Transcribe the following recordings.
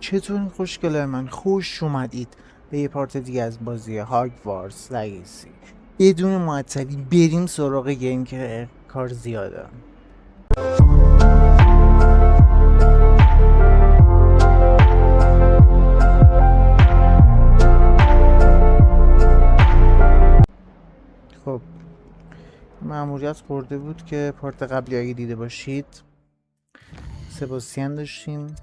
چطور خوشگله من، خوش اومدید به یه پارت دیگه از بازی هاگوارتس لگیسی. بدون معطلی بریم سراغ گیم که کار زیاده. خب مأموریت خورده بود که پارت قبلی اگه دیده باشید سباستین داشتیم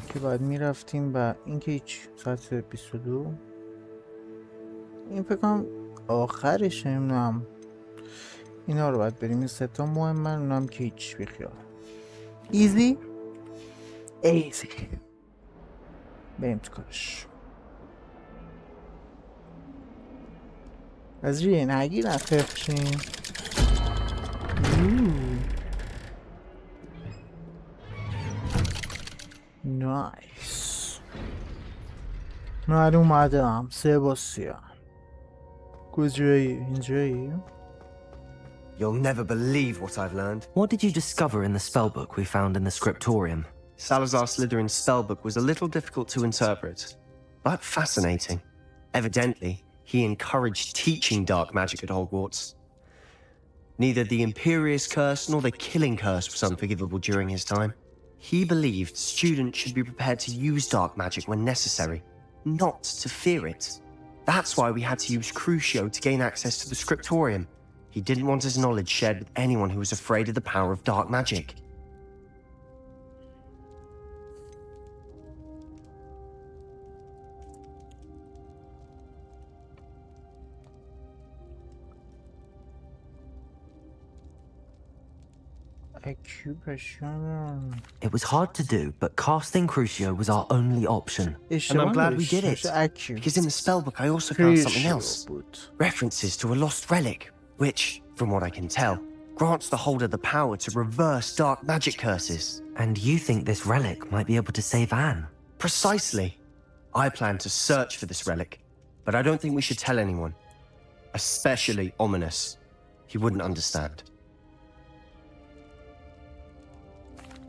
که بعد میرفتیم و این که هیچ ساعت 22 این فکر کنم آخرش. نمیدونم اینا رو باید بریم. این ستا مهمه. اونم که هیچ بیخیال ایزی بریم تو کارش. از روی نگیر نخفشیم. نایس. من اومدم سباستین. کجایی؟ اینجایی؟ You'll never believe what I've learned. What did you discover in the spellbook we found in the scriptorium? Salazar Slytherin's spellbook was a little difficult to interpret, but fascinating. Evidently, he encouraged teaching dark magic at Hogwarts. Neither the Imperious Curse nor the Killing Curse was unforgivable during his time. He believed students should be prepared to use dark magic when necessary, not to fear it. That's why we had to use Crucio to gain access to the scriptorium. He didn't want his knowledge shared with anyone who was afraid of the power of dark magic. It was hard to do, but casting Crucio was our only option. And I'm glad we did it, because in the spellbook I also found something else. References to a lost relic, which, from what I can tell, grants the holder the power to reverse dark magic curses. And you think this relic might be able to save Anne? Precisely. I plan to search for this relic, but I don't think we should tell anyone. Especially Ominous. He wouldn't understand.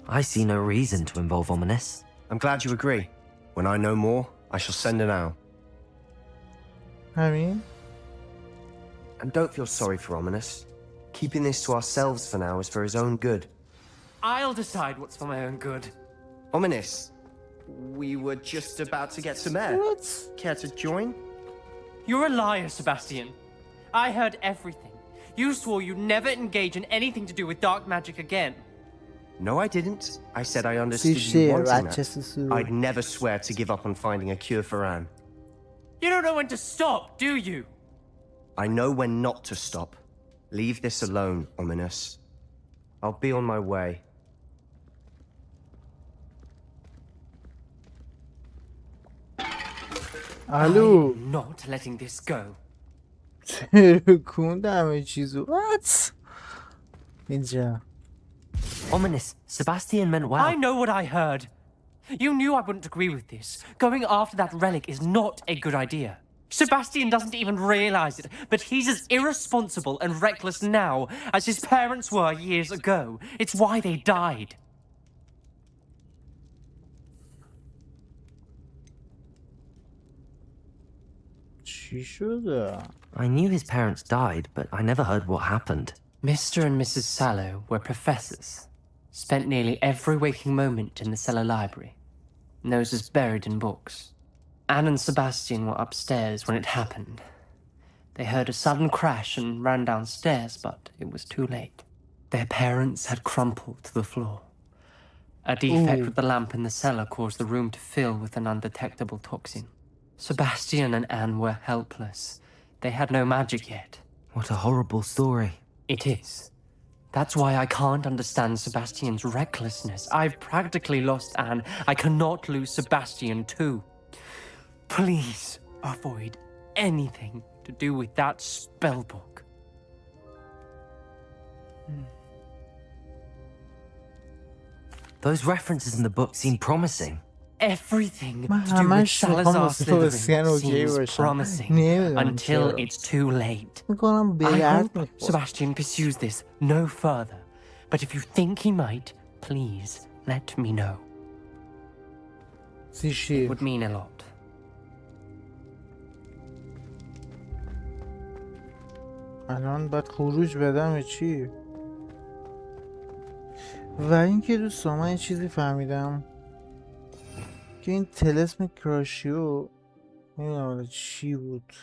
I see no reason to involve Ominous. I'm glad you agree. When I know more, I shall send an owl. I mean? And don't feel sorry for Ominous. Keeping this to ourselves for now is for his own good. I'll decide what's for my own good. Ominous, we were just about to get some air. What? Care to join? You're a liar, Sebastian. I heard everything. You swore you'd never engage in anything to do with dark magic again. No, I didn't. I said I understood you wanting that. I'd never swear to give up on finding a cure for Anne. You don't know when to stop, do you? I know when not to stop. Leave this alone, Ominous. I'll be on my way. Hello. I'm not letting this go. همه چیزو. What? اینجا. Ominous, Sebastian meant well. I know what I heard. You knew I wouldn't agree with this. Going after that relic is not a good idea. Sebastian doesn't even realize it, but he's as irresponsible and reckless now as his parents were years ago. It's why they died. چی شده؟ I knew his parents died, but I never heard what happened. Mr. and Mrs. Sallow were professors. Spent nearly every waking moment in the cellar library. Noses buried in books. Anne and Sebastian were upstairs when it happened. They heard a sudden crash and ran downstairs, but it was too late. Their parents had crumpled to the floor. A defect with the lamp in the cellar caused the room to fill with an undetectable toxin. Sebastian and Anne were helpless. They had no magic yet. What a horrible story. It is. That's why I can't understand Sebastian's recklessness. I've practically lost Anne. I cannot lose Sebastian too. Please avoid anything to do with that spellbook. Those references in the book seem promising. Everything to do with Salazar Slytherin seems promising until it's too late. I hope Sebastian pursues this no further, but if you think he might, please let me know. سی It شیر. would mean a lot. الان باید خروج بدم چی؟ و اینکه دوستان من یه چیزی فهمیدم که این طلسم کراشیو نمیدونم چی بود،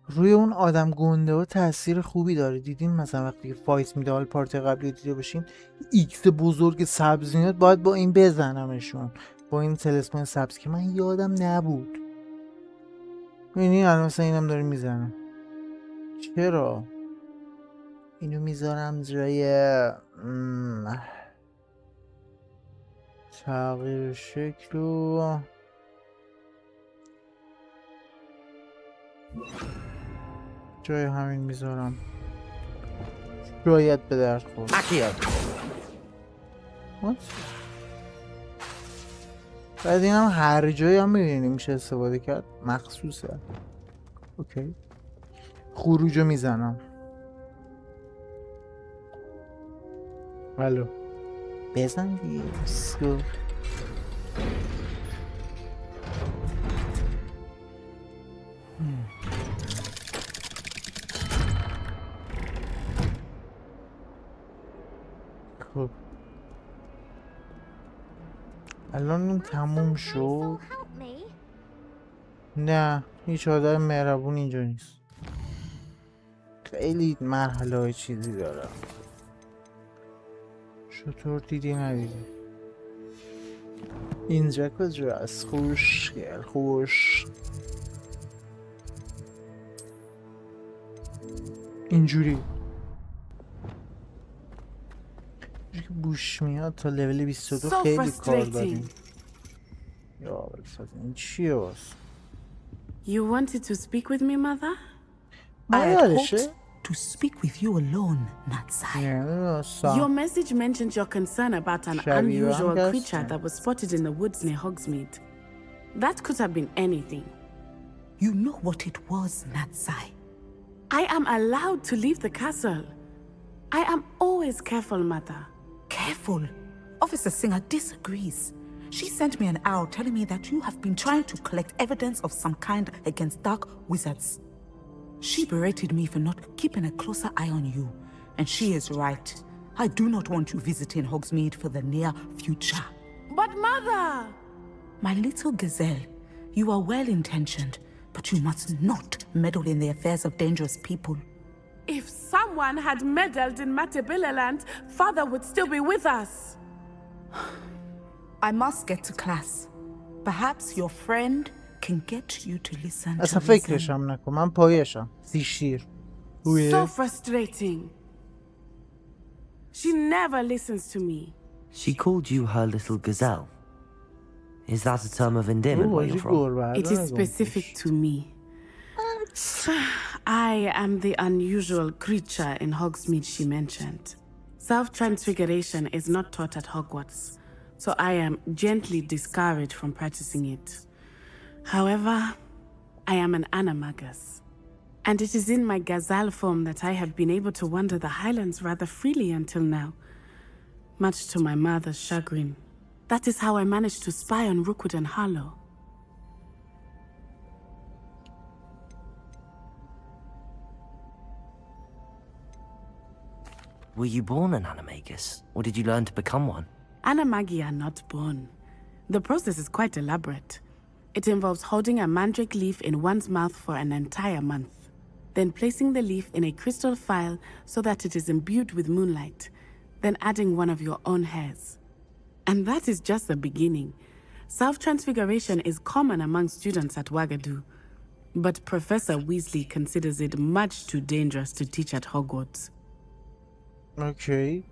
روی اون آدم گنده ها تاثیر خوبی داره. دیدین مثلا وقتی که فایت میده، حال پارتی قبلی دیده باشین، ایکس بزرگ سبز میاد، باید با این بزنمشون، با این طلسم سبز که من یادم نبود. ببینی الان مثلا اینم داره میزنه. چرا اینو میذارم جای تغییر شکل و جای همین میذارم، شاید به درد خورد. Accio. What؟ بعد این هم هر جایی هم میبینیم میشه استفاده کرد، مخصوصه. اوکی، خروجو میزنم. الو بزن دیگه. سو خب الان این تموم شد. Help me. نه هیچ آدم مهربون اینجا نیست، خیلی مرحله های چیزی داره. چطور دیدی ندیدی؟ اینجا کجاست؟ خوشگل خوش. اینجوری که بوش میاد تا لول 22 So خیلی کار frustrating. داریم. یا اول این چیه باز؟ You wanted to speak with me, Mother? I had یادشه؟ hoped to speak with you alone, Natsai. یعنی Your message mentioned your concern about an شبیه هم unusual گشتن. creature that was spotted in the woods near Hogsmeade. That could have been anything. You know what it was, Natsai. I am allowed to leave the castle. I am always careful, Mother. Careful. Officer Singer disagrees. She sent me an owl telling me that you have been trying to collect evidence of some kind against dark wizards. She berated me for not keeping a closer eye on you. And she is right. I do not want you visiting Hogsmeade for the near future. But, Mother! My little gazelle, you are well-intentioned, but you must not meddle in the affairs of dangerous people. If someone had meddled in Matabeleland, Father would still be with us. I must get to class. Perhaps your friend can get you to listen اصلا to فکرش reason. هم نکن، من پایشم. سی شیر So frustrating. She never listens to me. She called you her little gazelle. Is that a term of endearment where you're from? It is specific to me. I am the unusual creature in Hogsmeade she mentioned. Self-transfiguration is not taught at Hogwarts, so I am gently discouraged from practicing it. However, I am an animagus, and it is in my gazelle form that I have been able to wander the Highlands rather freely until now, much to my mother's chagrin. That is how I managed to spy on Rookwood and Harlow. Were you born an animagus, or did you learn to become one? Animagi are not born. The process is quite elaborate. It involves holding a mandrake leaf in one's mouth for an entire month, then placing the leaf in a crystal phial so that it is imbued with moonlight, then adding one of your own hairs. And that is just the beginning. Self-transfiguration is common among students at Wagadu, but Professor Weasley considers it much too dangerous to teach at Hogwarts. Okay.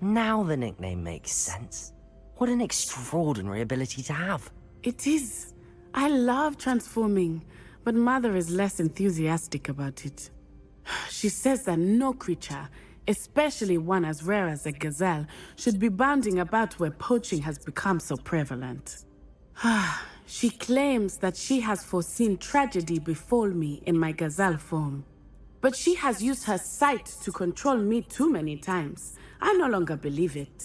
Now the nickname makes sense. What an extraordinary ability to have. It is. I love transforming, but Mother is less enthusiastic about it. She says that no creature, especially one as rare as a gazelle, should be bounding about where poaching has become so prevalent. She claims that she has foreseen tragedy befall me in my gazelle form. But she has used her sight to control me too many times. I no longer believe it.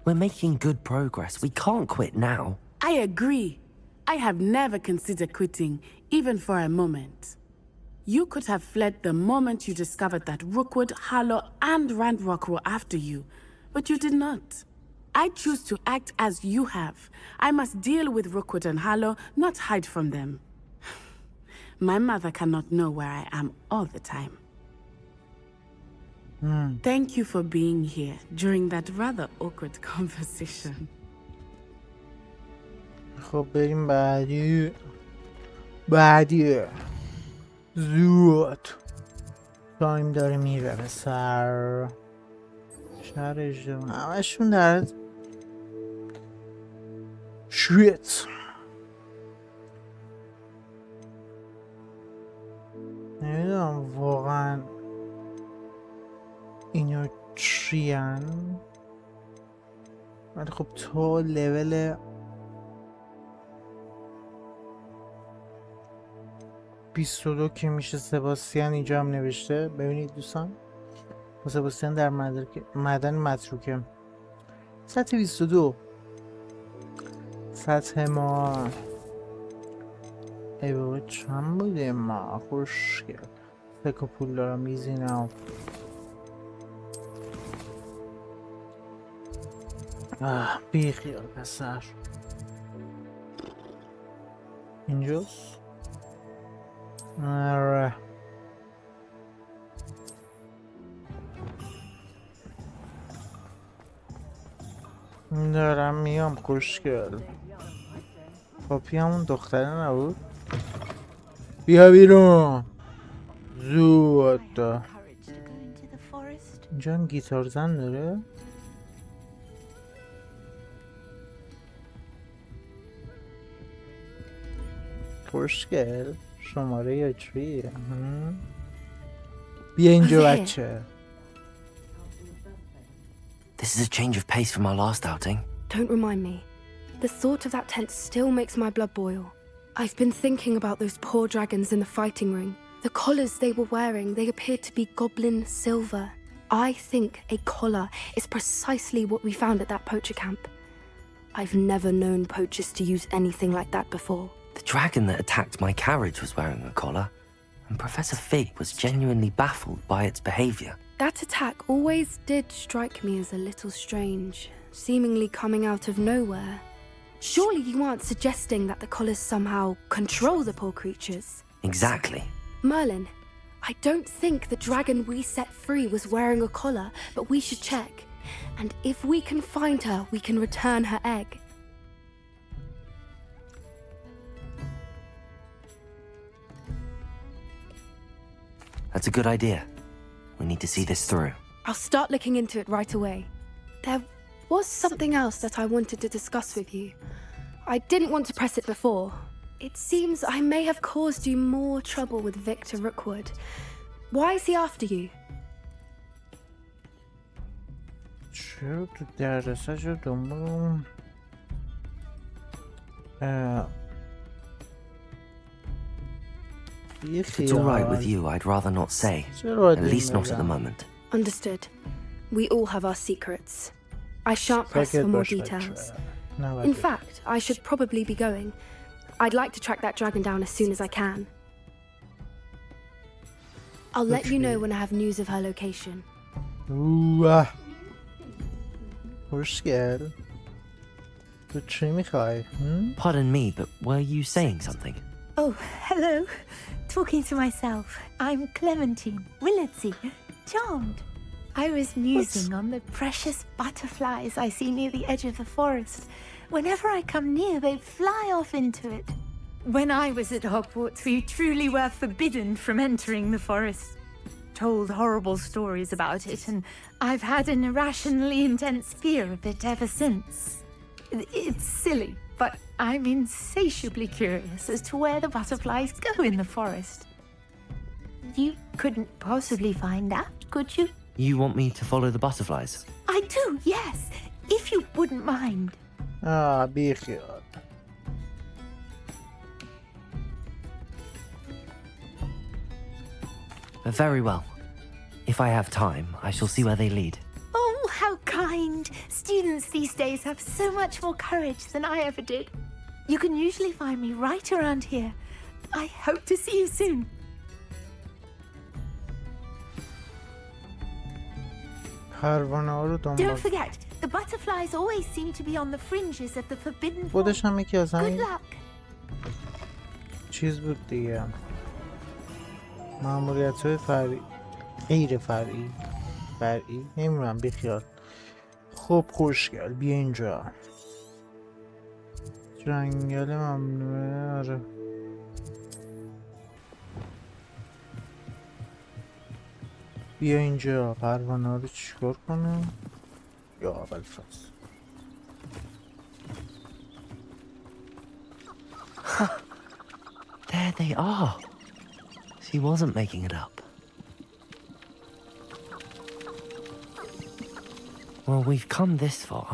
We're making good progress. We can't quit now. I agree. I have never considered quitting, even for a moment. You could have fled the moment you discovered that Rookwood, Harlow, and Randrock were after you, but you did not. I choose to act as you have. I must deal with Rookwood and Harlow, not hide from them. My mother cannot know where I am all the time. Thank you for being here during that rather awkward conversation. خب بریم بعدی زود تایم داره میره به سر شهر اجدام همشون در شویت نمیدونم واقعا اینا چیان ولی خب تا لول 22 که میشه سباستیان اینجا هم نوشته. ببینید دوستان سباستیان در معدن متروکه سطح 22 سطح ما ای بابا چند بوده ما خوشگل فکر پول دارم میزینم بیخیال پسر اینجاست آره دارم میام خوشگل پاپی همون دختره نبود بیا بیرون زود اینجا هم گیتار زن داره خوشگل شماره یا چیه بیا اینجا بچه This is a change of pace from our last outing. Don't remind me. The thought of that tent still makes my blood boil. I've been thinking about those poor dragons in the fighting ring. The collars they were wearing, they appeared to be goblin silver. I think a collar is precisely what we found at that poacher camp. I've never known poachers to use anything like that before. The dragon that attacked my carriage was wearing a collar, and Professor Fig was genuinely baffled by its behavior. That attack always did strike me as a little strange, seemingly coming out of nowhere. Surely you aren't suggesting that the collars somehow control the poor creatures? Exactly. Merlin, I don't think the dragon we set free was wearing a collar, but we should check. And if we can find her, we can return her egg. That's a good idea. We need to see this through. I'll start looking into it right away. There was something else that I wanted to discuss with you. I didn't want to press it before. It seems I may have caused you more trouble with Victor Rookwood. Why is he after you? چرا تو دردسر شد دنبال If it's all right with you, I'd rather not say. At least not at the moment. Understood. We all have our secrets. I shan't press for more details. In fact, I should probably be going. I'd like to track that dragon down as soon as I can. I'll let you know when I have news of her location. خوشگل تو چی میخوای؟ Pardon me, but were you saying something? Oh, hello. Talking to myself. I'm Clementine Willardsey. Charmed. I was musing on the precious butterflies I see near the edge of the forest. Whenever I come near, they fly off into it. When I was at Hogwarts, we truly were forbidden from entering the forest. Told horrible stories about it, and I've had an irrationally intense fear of it ever since. It's silly, but I'm insatiably curious as to where the butterflies go in the forest. You couldn't possibly find out, could you? You want me to follow the butterflies? I do, yes, if you wouldn't mind. بیخیال Very well. If I have time, I shall see where they lead. Oh, how kind. Students these days have so much more courage than I ever did. You can usually find me right around here. I hope to see you soon. پروانه ها رو دنبال. Don't forget, the butterflies always seem to be on the fringes of the forbidden خودش هم یکی از Good همین luck. چیز بود دیگه. مأموریت های فرعی، غیر فرعی، فرعی نمیدونم، بیخیال. خب خوشگل بیا اینجا. جنگل ممنوعه. آره بیا اینجا. پروانه ها رو چیکار کنم؟ یا اول فصل There they are. She wasn't making it up. Well, we've come this far.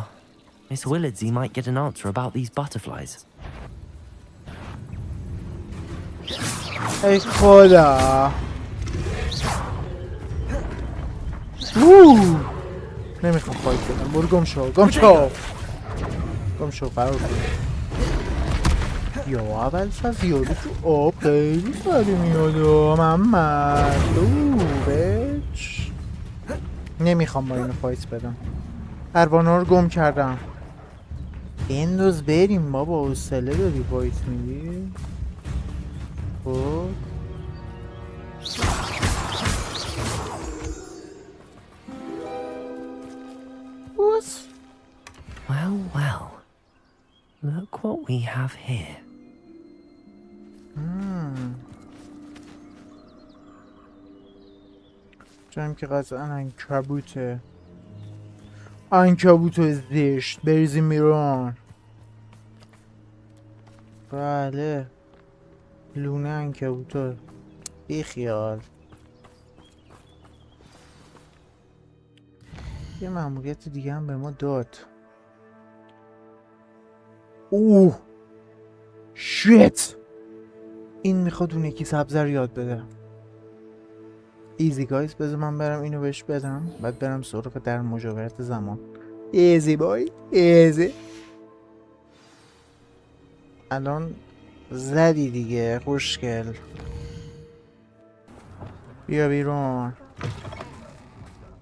Miss Willardsey might get an answer about these butterflies. ای خدا. نمیخوام فایت بدم. برو گم شو. گم شو. گم شو. قرار کن. یا اول فصل یارو تو آب خیلی سری میاد. محمد بچ. نمیخوام با اینو فایت بدم. پروانه رو گم کردم. بنداز بریم بابا. حوصله داری فایت میدی؟ خب Well, well. Look what we have here. جایی که قطعا عنکبوته. عنکبوت زشت. بریزیم بیرون. بله لونه عنکبوته. بیخیال. یه مأموریت دیگه هم به ما داد. اوه شیت. این میخواد اون یکی سبزه رو یاد بده. ایزی گایز. بذار من برم اینو بهش بدم بعد برم سراغ در مجاورت زمان. ایزی بای ایزی. الان زدی دیگه خوشگل. بیا بیرون.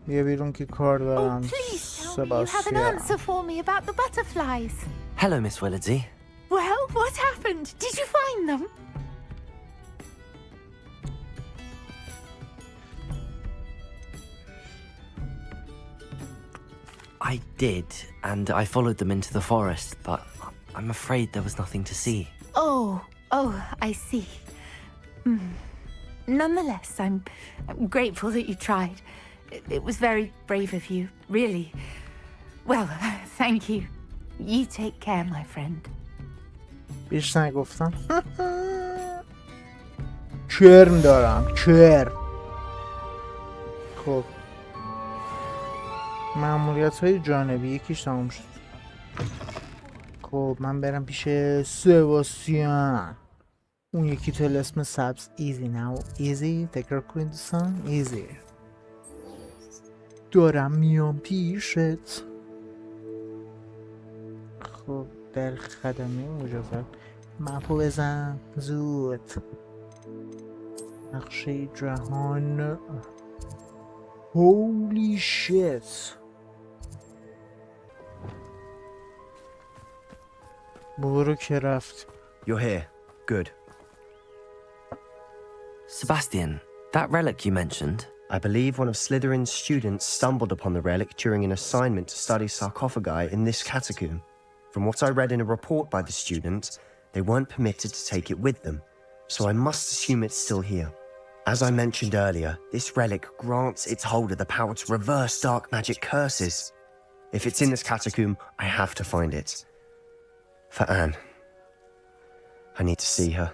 بیا بیرون که کار Oh, دارم. please tell me you have an answer for me about the butterflies. Hello, Miss Willardsey. Well, what happened? Did you find them? I did, and I followed them into the forest, but I'm afraid there was nothing to see. Oh, I see. Nonetheless, I'm grateful that you tried. It was very brave of you, really. Well, thank you. You take care, my friend. بیش نگفتم. کرم دارم. کرم. خب مأموریت های جانبی یکیش تموم شد. خب من برم پیش سباستیان. اون یکی طلسم سبز. ایزی ناو. ایزی. تکرار کنید دوستان. ایزی. دارم میام پیشت. خب در خدمه مجاورت. مپو بزن زود. نقشه جهان. هولی شیت. برو که رفت. You're here. Good. Sebastian, that relic you mentioned, I believe one of Slytherin's students stumbled upon the relic during an assignment to study sarcophagi in this catacomb. From what I read in a report by the student, they weren't permitted to take it with them, so I must assume it's still here. As I mentioned earlier, this relic grants its holder the power to reverse dark magic curses. If it's in this catacomb, I have to find it. For Anne. I need to see her.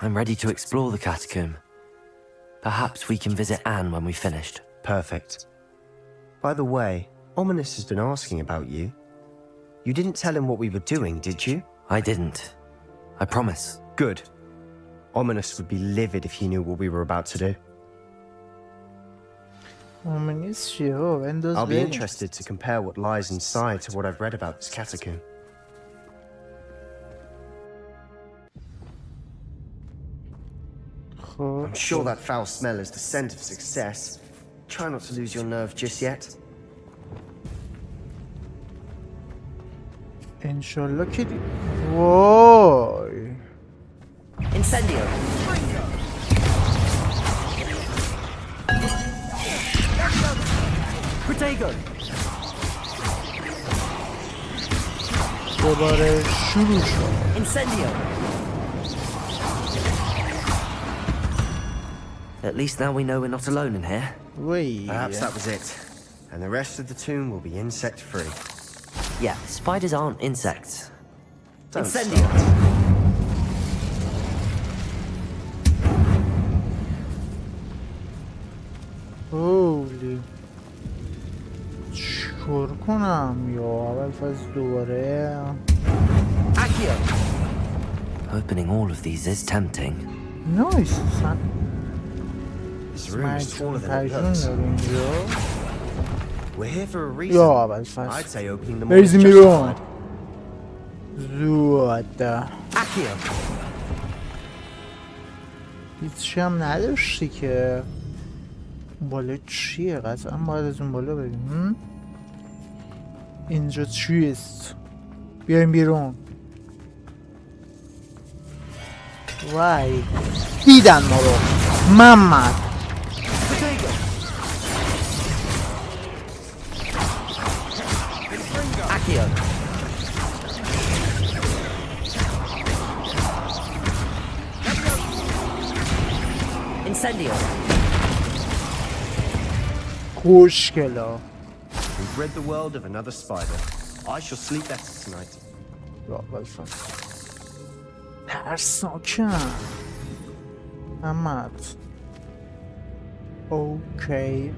I'm ready to explore the catacomb. Perhaps we can visit Anne when we've finished. Perfect. By the way, Ominous has been asking about you. You didn't tell him what we were doing, did you? I didn't. I promise. Good. Ominous would be livid if he knew what we were about to do. اومنیس چیه ها؟ بنداز I'll be بریم. interested to compare what lies inside to what I've read about this catacomb. خب I'm sure that foul smell is the scent of success. Try not to lose your nerve just yet. انشالله که وای Incendio! Protego! دوباره شروع شد. Incendio! At least now we know we're not alone in here. وای Perhaps that was it. And the rest of the tomb will be insect-free. Yeah, spiders aren't insects. Don't Incendio! start. اولی چیکار کنم یا اول فاز دوباره Accio! Opening all of these is tempting. نایس This room is taller than it پجون looks. داره اینجا We're here for a reason. یا اول I'd فاز say opening them all is بریزیم بیرون justified. زود Accio! هیچی هم نداشتی که اون بالا چیه؟ قطعا باید از اون بالا بریم اینجا چیست؟ بیایم بیرون وای دیدن ما رو محمد Accio! Incendio! خوشگلا We've rid the world of another spider. I shall sleep better tonight. یا بلفن ترسناکم محمد اوکی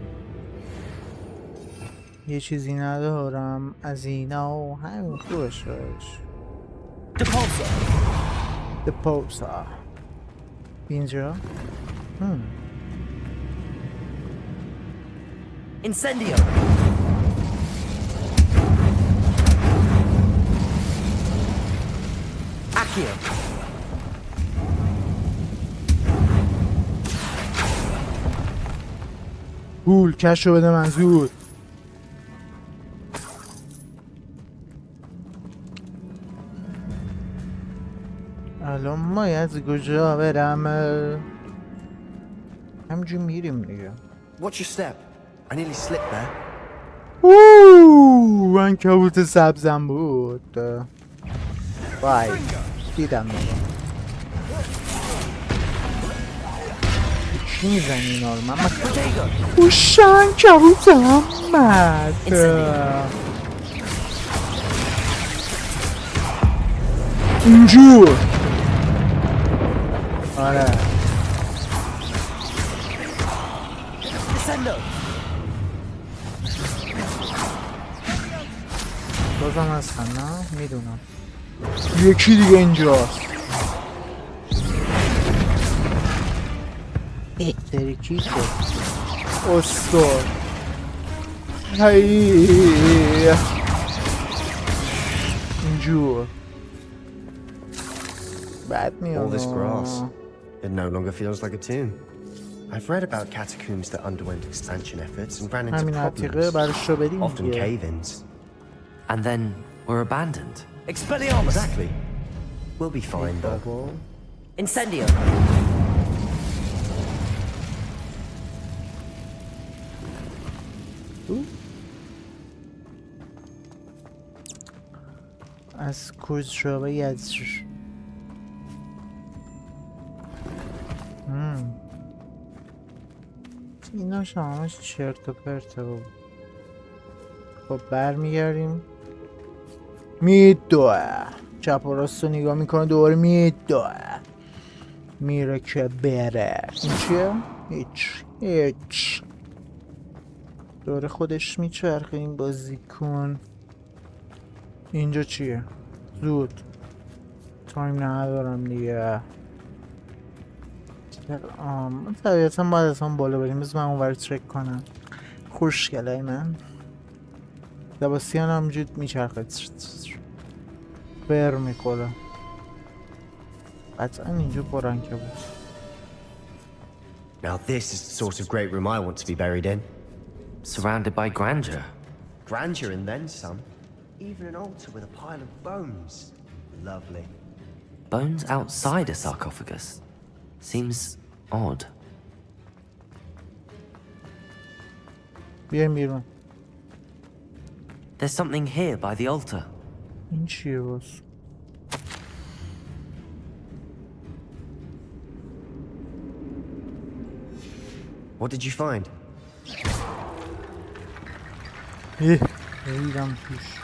یه چیزی ندارم از اینا و همین خوبش Depulso! دپوسا اینجا Incendio! Accio! گول کشو بده من زود الان ما از کجا برم همجور میریم دیگه Watch your step. I nearly slipped there. من کبوت سبزم بود وای دیدم میگم چی میزنی اینا رو من اوشن کبوتم مد اینجور آره Descendo! بازم هستن نه؟ میدونم یکی دیگه اینجاست ترکی شد اسکار هی اینجور بد میاد All this grass. It no longer feels like a tomb. I've read about catacombs that underwent expansion efforts and ran into همین عتیقه problems. برش رو بریم Often دیگه cave-ins. And then were abandoned. Expelliarmus! Exactly. We'll be fine, though. بابا Incendio! از کجا و از اینا همش چرت و پرته بود خب برمیگردیم میدوه چپ و راست رو نگاه میکنه دوباره میدوه میره که بره این چیه؟ هیچ دوره خودش میچرخه این بازیکن اینجا چیه؟ زود تایم ندارم دیگه. من طبیعتا باید اصلا بالا بریم. بذار من اونور چک کنم. خوشگلای من لباسیان همجود میچرخه بر میخوره. قطعا اینجا پرنکه بود. Now this is the sort of great room I want to be buried in. Surrounded by grandeur. Grandeur and then some. Even an altar with a pile of bones. Lovely. Bones outside a sarcophagus. Seems odd. بیایم بیرون. There's something here by the altar. این چیه باز؟ What did you find? ریدم توش.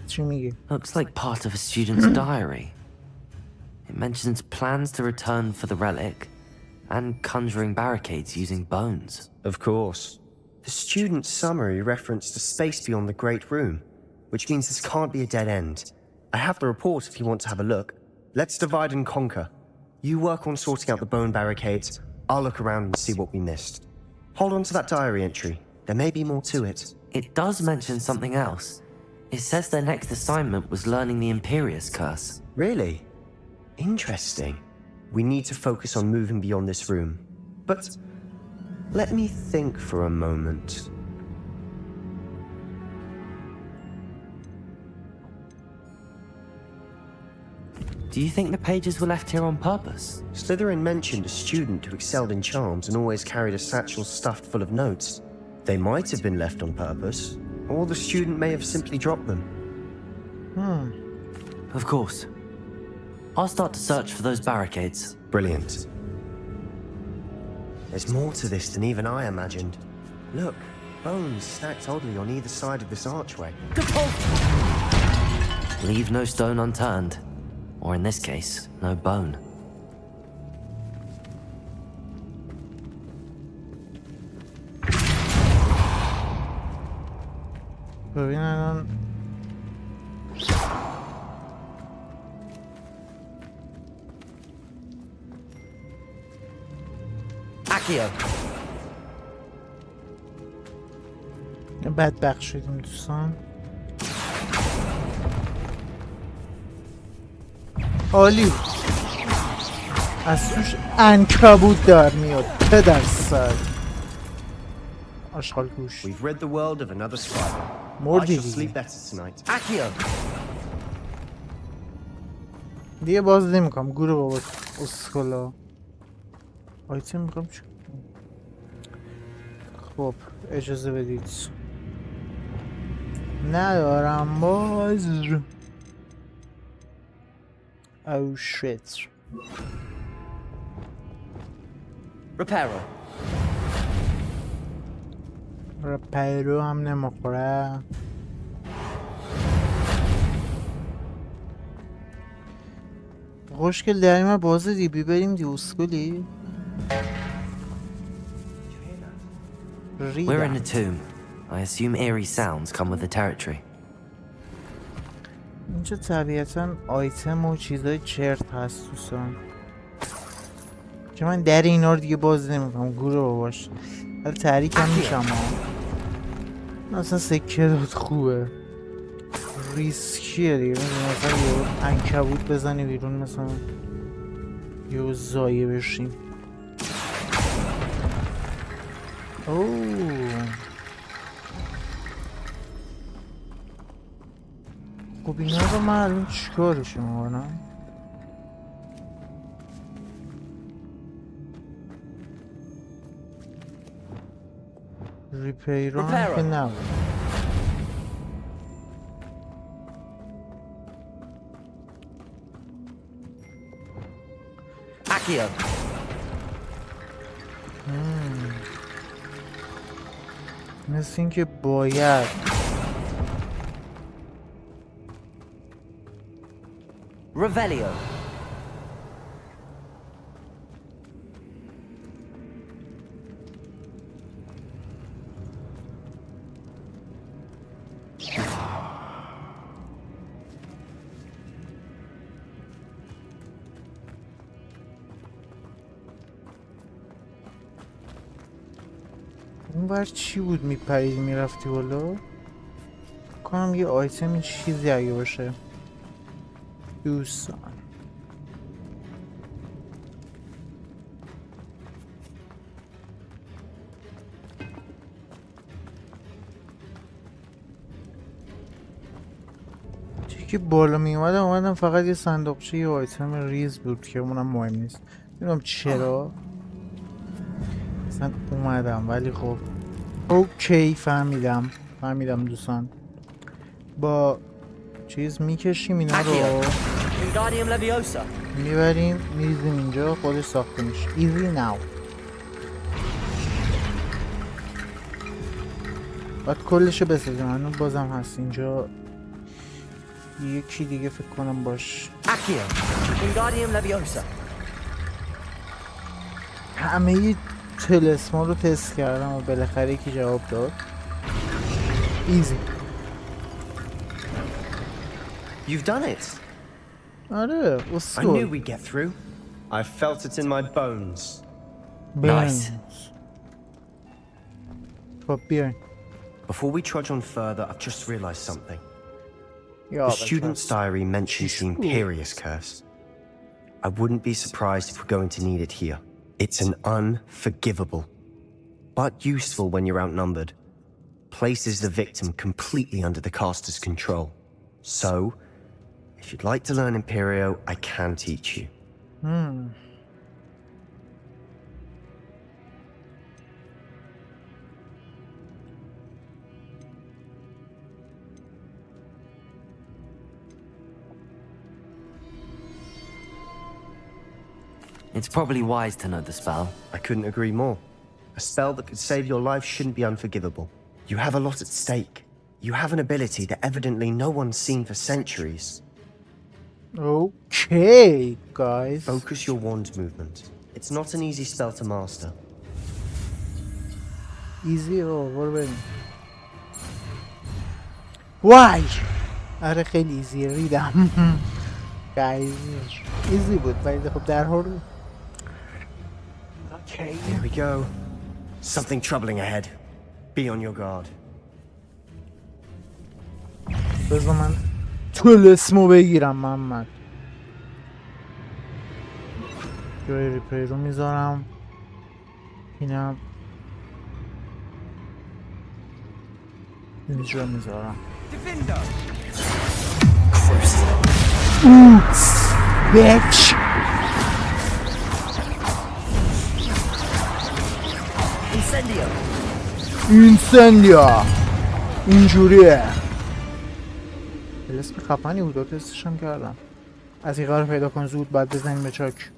چی میگی؟ Looks like part of a student's diary. It mentions plans to return for the relic and conjuring barricades using bones. Of course. The student's summary referenced a space beyond the Great Room, which means this can't be a dead end. I have the report if you want to have a look. Let's divide and conquer. You work on sorting out the bone barricades. I'll look around and see what we missed. Hold on to that diary entry. There may be more to it. It does mention something else. It says their next assignment was learning the Imperius curse. Really? Interesting. We need to focus on moving beyond this room. But let me think for a moment. Do you think the pages were left here on purpose? Slytherin mentioned a student who excelled in charms and always carried a satchel stuffed full of notes. They might have been left on purpose, or the student may have simply dropped them. Of course. I'll start to search for those barricades. Brilliant. There's more to this than even I imagined. Look, bones stacked oddly on either side of this archway. Leave no stone unturned. Or in this case, no bone. ببین الان Accio! بدبخت شدیم دوستان. عالی. از توش عنکبوت در میاد. پدر سر آشغال گوش. We've rid the world of another spider. I مردی shall sleep دیگه. better tonight. Accio! دیگه باز نمیکنم گوره بابا اسکولا. آیتم میخوام چی کنم؟ خب اجازه بدید. ندارم باز. او شیت. Reparo. پیرو هم نمیخوره. خوشگل در این بازه دی بیبریم دی اسکولی. We're in a tomb. I assume eerie sounds come with the territory. اینجا طبیعتا آیتم و چیزای چرت هست دوستان که من در اینا رو دیگه باز نمیکنم. گوره باباش ولی تحریک هم میشم اصلا سکه داد خوبه. ریسکیه دیگه. مثلا یه عنکبوت بزنی بیرون مثلا یه زایه بشیم. اوه خب اینا رو من الان چیکارشون میکنم؟ ریپیران که نبود. Accio! مثل اینکه باید Revelio! اونور چی بود میپریدی میرفتی بالا؟ کنم یه آیتمی چیزی اگه باشه. دوستان چی که بالا می اومدم فقط یه صندوقچه یه آیتم ریز بود که اونم مهم نیست. نمیدونم چرا اصلا اومدم، ولی خب اوکی فهمیدم دوستان. با چیز میکشیم اینا رو میبریم میریزیم اینجا، خودش ساخته میشه. ایزی ناو. باید کلشو بسازیم. هنوز بازم هست اینجا یکی دیگه فکر کنم باش. همه تلسما رو تست کردم و بالاخره یکی جواب داد. ایزی. You've done it. آره I knew اسکول. we'd get through. I felt it in my bones. Nice. خب بیاین. Before we trudge on further, I've just realized something. یا The student's diary mentions the Imperious Curse. I wouldn't be surprised if we're going to need it here. It's an unforgivable, but useful when you're outnumbered. Places the victim completely under the caster's control. So, if you'd like to learn Imperio, I can teach you. It's probably wise to know the spell. I couldn't agree more. A spell that could save your life shouldn't be unforgivable. You have a lot at stake. You have an ability that evidently no one's seen for centuries. Okay, guys. Focus your wand movement. It's not an easy spell to master. ایزی برو بریم. وای آره خیلی ایزیه ریدم. گایز ایزی بود ولی خب در حال. Okay. Here we go. Something troubling ahead. Be on your guard. بذار من تلسمو بگیرم محمد. جای ریپلی رو میذارم. اینم اینجا میذارم. اوپس بیچ. اینسندیا اینجوریه. اسم خفنی بود. تستش هم کردم. عتیقه رو پیدا کن زود بعد بزنیم به چاک.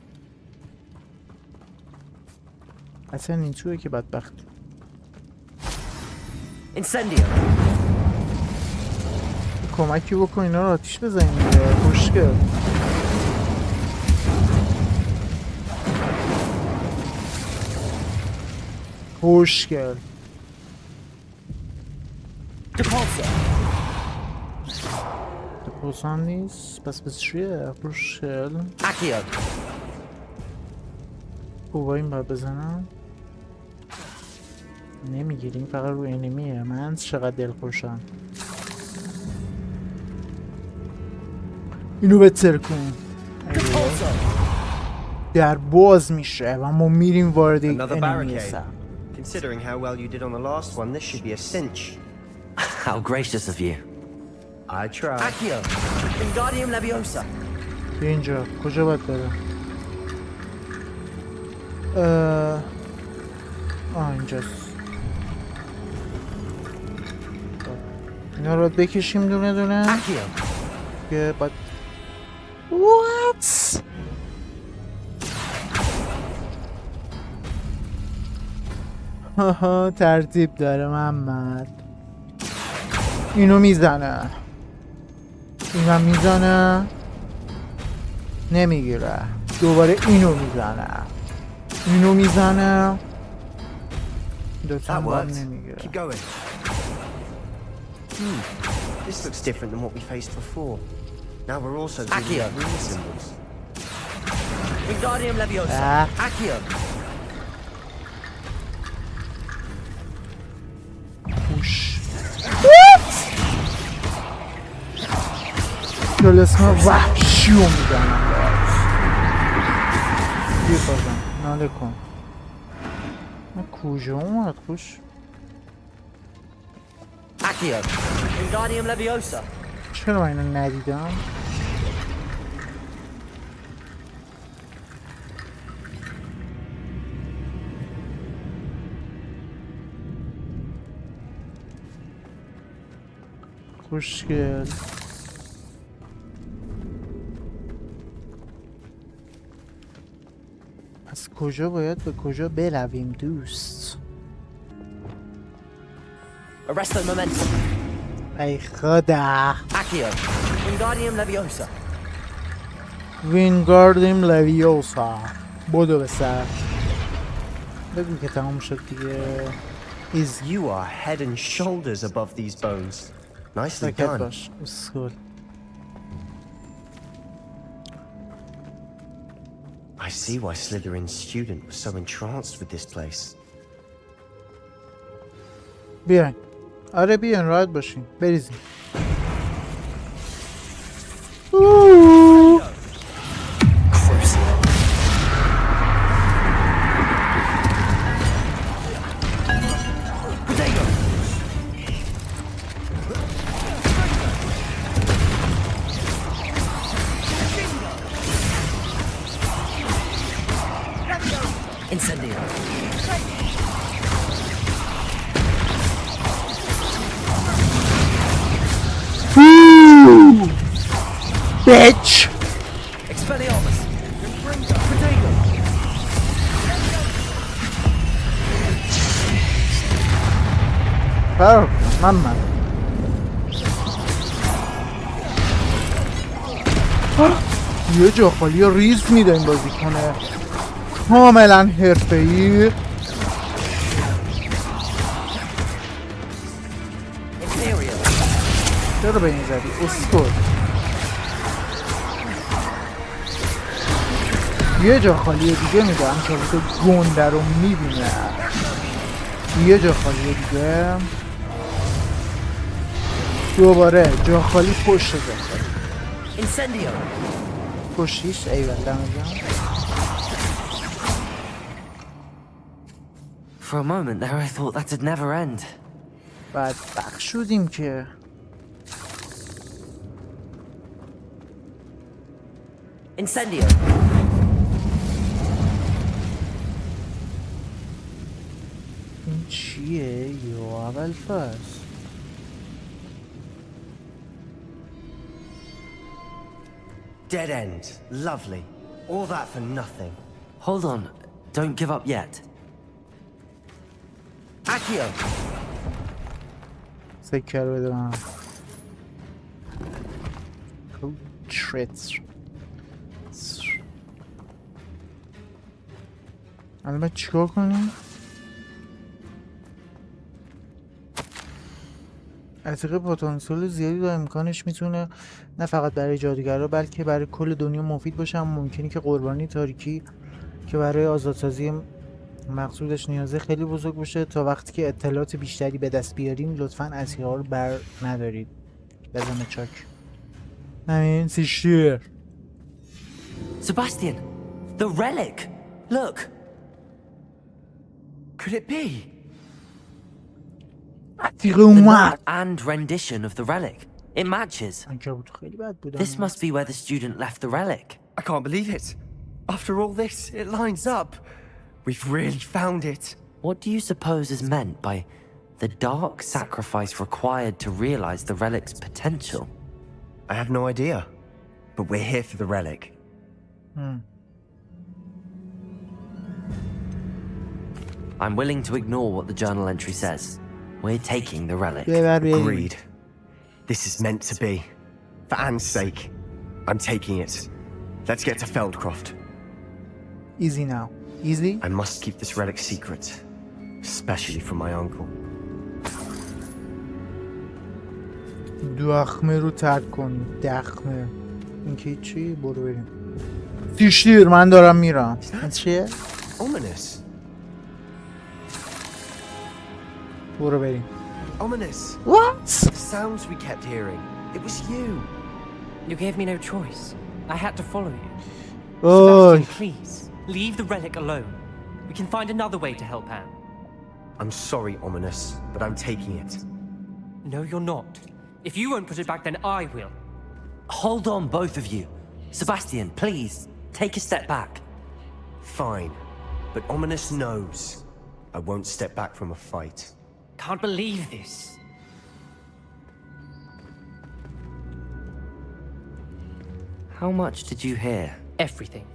اصلا این توئه که بدبخت. کمکی بکن اینا رو آتیش بزنیم دیگه. خوشگل. خوشگل. دپوسان نیست پس بس چیه؟ خوشگل. با این باید بزنم. نمیگیریم فقط رو انمیه. من چقدر دلخوشم. اینو بتر کن. در باز میشه و ما میریم وارد یک انمی هستم. Considering how well you did on the last one, this should be a cinch. How gracious of you. I tried. بیا اینجا. کجا باید بره؟ اینجاست. اینا رو باید بکشیم دونه دونه. که باید What؟ هاها ترتیب داره محمد. اینو میزنه. اینم میزنه. نمیگیره. دوباره اینو میزنه. اینو میزنه. دوتا هم نمیگیره. Keep going. This looks different than what we faced before. Now we're also dealing with rune symbols. تلسم وحشی رو میدنم بیا بازم ناله کن. من کجا اومد خوش؟ Accio, Wingardium Leviosa. چرا من اینو ندیدم؟ خوشگل. از کجا باید به کجا برویم دوست؟ Arresto Momentum. ای خدا. Accio, Wingardium Leviosa. وینگاردیم لویوسا. بدو به سر. بگو که تمام شد دیگه. You are head and shoulders above these bones. Nicely ساکت done. باش اسکول. I see why Slytherin's student was so entranced with this place. بیاین. آره بیاین راحت باشین بریزین. Incendio. Bitch! Expelliarmus. Potato. فرار کن من یه جا خالی ریز میده این بازی کنه کاملا حرفه‌ای. چرا به این زدی اسکول؟ یه جا خالی دیگه میده همچنان که گنده رو میبینه. یه جا خالی دیگه دوباره جا خالی پشت جا خالی پشتیش ایوال دمجم. For a moment there I thought that'd never end. بعد بخش شدیم که Incendio. این چیه یا اول فصل؟ Dead end. Lovely. All that for nothing. Hold on, don't give up yet. Accio. سکر بده من. تریتر الان باید چیکار کنیم؟ عتیقه پتانسیل زیادی داره. امکانش میتونه نه فقط برای جادوگرها بلکه برای کل دنیا مفید باشه. اما ممکنه که قربانی تاریکی که برای آزادسازی مقصودش نیازه خیلی بزرگ باشه. تا وقتی که اطلاعات بیشتری به دست بیاریم لطفاً عتیقه ها رو بر ندارید. بزنه چاک همین سیشتیر. Sebastian, the relic. Look. Could it be? عتیقه The اومد. note and rendition of the relic. It matches. عنکبوت خیلی بد بودن. This must be where the student left the relic. I can't believe it. After all this, it lines up. We've really found it. What do you suppose is meant by the dark sacrifice required to realize the relic's potential? I have no idea. But we're here for the relic. I'm willing to ignore what the journal entry says. We're taking the relic. Agreed. This is meant to be. For Anne's sake, I'm taking it. Let's get to Feldcroft. Easy now. Easy. I must keep this relic secret. Especially from my uncle. دخمه رو ترک کن. دخمه این که چی؟ برو بریم. سیشتیر من دارم میرم. این چیه؟ Ominous. برو بریم. Ominous. What? The sounds we kept hearing. It was you. You gave me no choice. I had to follow you. وای Sebastian, please, leave the relic alone. We can find another way to help Anne. I'm sorry, Ominous, but I'm taking it. No, you're not. If you won't put it back, then I will. Hold on, both of you. Sebastian, please, take a step back. Fine, but Ominous knows I won't step back from a fight. Can't believe this. How much did you hear? Everything.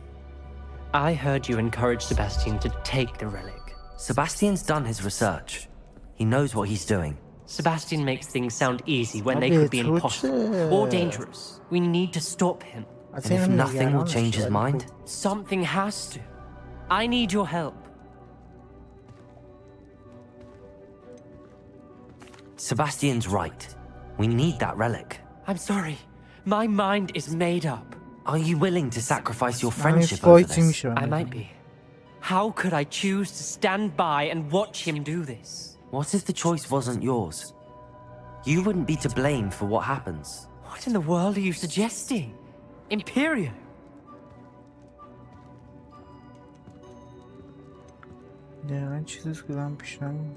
I heard you encourage Sebastian to take the relic. Sebastian's done his research. He knows what he's doing. Sebastian makes things sound easy when they Abi, could be Tuğçe. impossible or dangerous. We need to stop him. And if nothing will change his mind, Something has to. I need your help. Sebastian's right. We need that relic. I'm sorry. My mind is made up. Are you willing to sacrifice your همین friendship over فایتی this? میشه I might be. How could I choose to stand by and watch him do this? What if the choice wasn't yours? You wouldn't be to blame for what happens. What in the world are you suggesting? Imperio? دقیقا چیزیست که دارم پیش نمیم.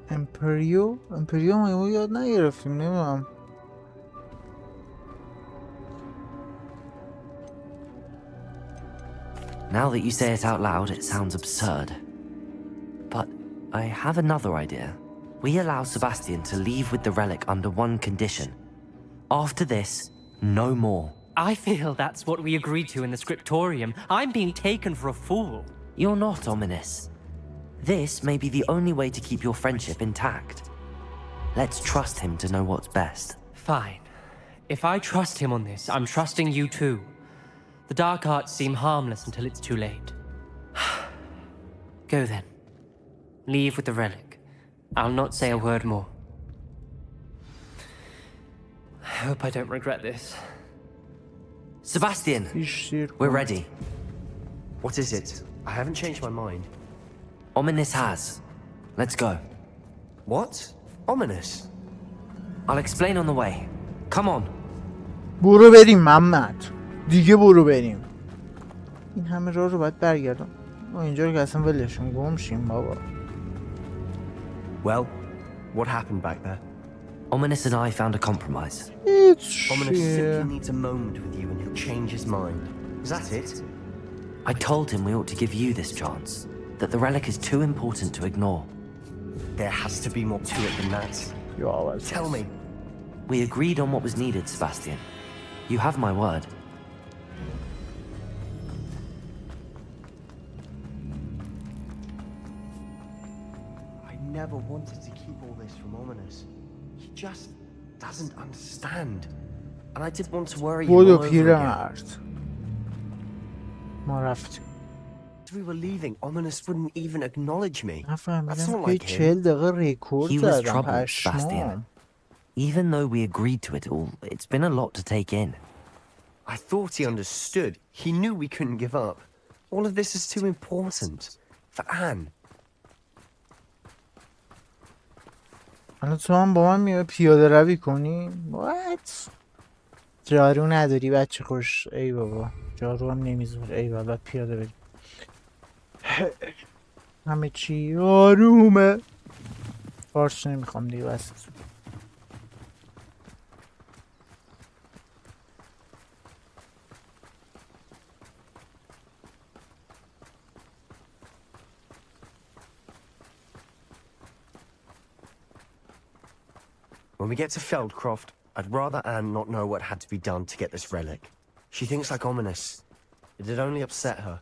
امپریو ما یاد نگرفتیم نمیدونم. Now that you say it out loud, it sounds absurd. But I have another idea. We allow Sebastian to leave with the relic under one condition. After this, no more. I feel that's what we agreed to in the scriptorium. I'm being taken for a fool. You're not ominous. This may be the only way to keep your friendship intact. Let's trust him to know what's best. Fine. If I trust him on this, I'm trusting you too. The dark arts seem harmless until it's too late. Go then. Leave with the relic. I'll not say a word more. I hope I don't regret this. Sebastian, we're ready. What is it? I haven't changed my mind. Ominous has. Let's go. What? Ominous? I'll explain on the way. Come on. برو بریم محمد. دیگه برو بریم. این همه راه رو باید برگردم. ما اینجا رو که اصلا ولشون گم شیم بابا. Well, what happened back there? Ominous and I found a compromise. Ominous simply needs a moment with you and he'll change his mind. Is that it? I told him we ought to give you this chance. That the relic is too important to ignore. There has to be more to it than that. Tell me. We agreed on what was needed, Sebastian. You have my word. I never wanted to keep all this from Ominous. He just doesn't understand. And I didn't want to worry him all بودو over again. پیرمرد. ما رفتیم. As we were leaving, Ominous wouldn't even acknowledge me. That's نفهمیدم not که like him. 40 دقیقه رکورد He was زدم troubled, Sebastian. پشمام. Even though we agreed to it all, it's been a lot to take in. I thought he understood. He knew we couldn't give up. All of this is too important. For Anne. الان تو هم با من میای پیاده روی کنی؟ What؟ جارو نداری بچه خوش. ای بابا جارو هم نمیذاره. ای بابا پیاده بریم. همه چی آرومه. فارش نمیخوام دیگه بس. When we get to Feldcroft, I'd rather Anne not know what had to be done to get this relic. She thinks like Ominous. It'd only upset her.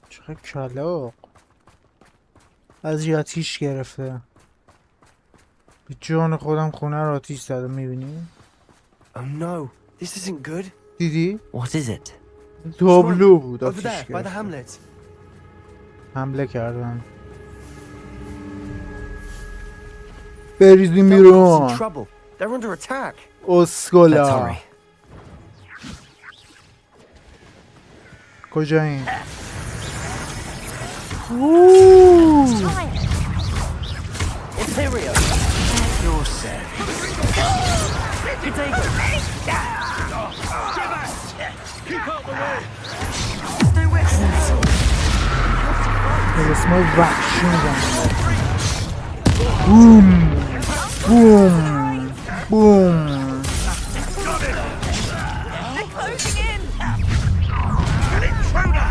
چقدر کلاق. از آتیش گرفته. به جان خودم خونه رو آتیش زده. میبینی؟ Oh no, this isn't good. دیدی؟ What is it? تابلو بود Over آتیش there, by the گرفته. hamlet. حمله کردن. بریزیم بیرون. in trouble. They're under attack. Let's اسکولا. hurry. کجا این؟ Imperio! You're set. Potato! Keep out the way! Stay with me! There's no reaction on that. Boom! Boom! Boom! They're closing in! An intruder!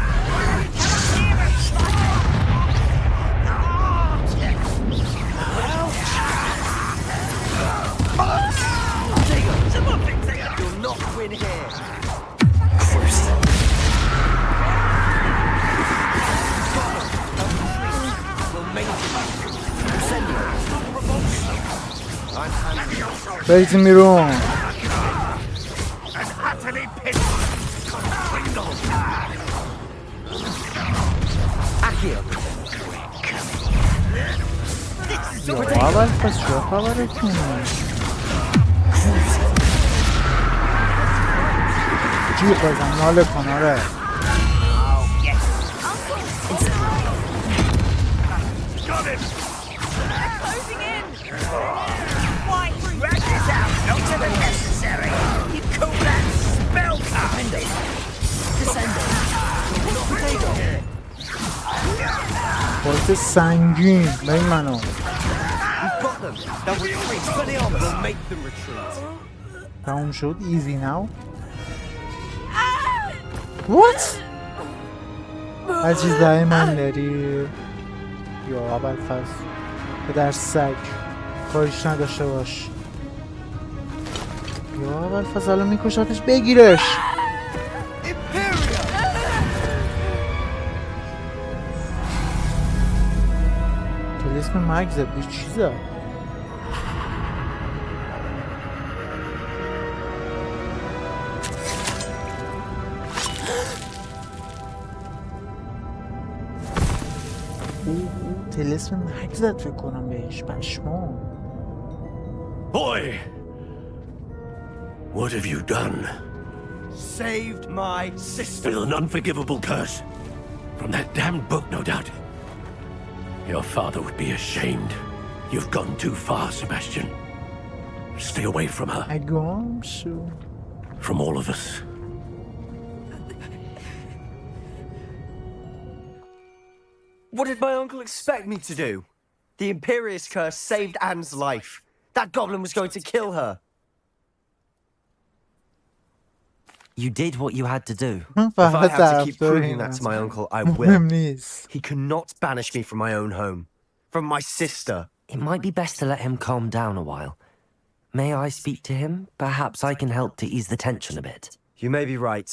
You'll not win here! برید بیرون. یا اول پس چه خبرتون؟ جیغ بزن ناله کن آره. Closing in! Why, drag this out! Not ever necessary! You call that spell casting? خورت سنگین به این منو. We've got them. They'll retreat. Put it on. We'll make them retreat. تموم شد easy now. What؟ عزیزای من داری یا اول فصل پدر سگ کاریش نداشته باش. یا اول فصل الان میکشتش بگیرش. اسم مگزه بی چیزه. تلسم مگزت فکر کنم بهش پشمام. Boy! What have you done? Saved my sister. With an unforgivable curse. From that damned book, no doubt. Your father would be ashamed. You've gone too far, Sebastian. Stay away from her. اگام شو. From all of us. What did my uncle expect me to do? The Imperious curse saved Anne's life. That goblin was going to kill her. You did what you had to do. If I have to keep proving that to my uncle, I will. مهم نیست. He cannot banish me from my own home. From my sister. It might be best to let him calm down a while. May I speak to him? Perhaps I can help to ease the tension a bit. You may be right.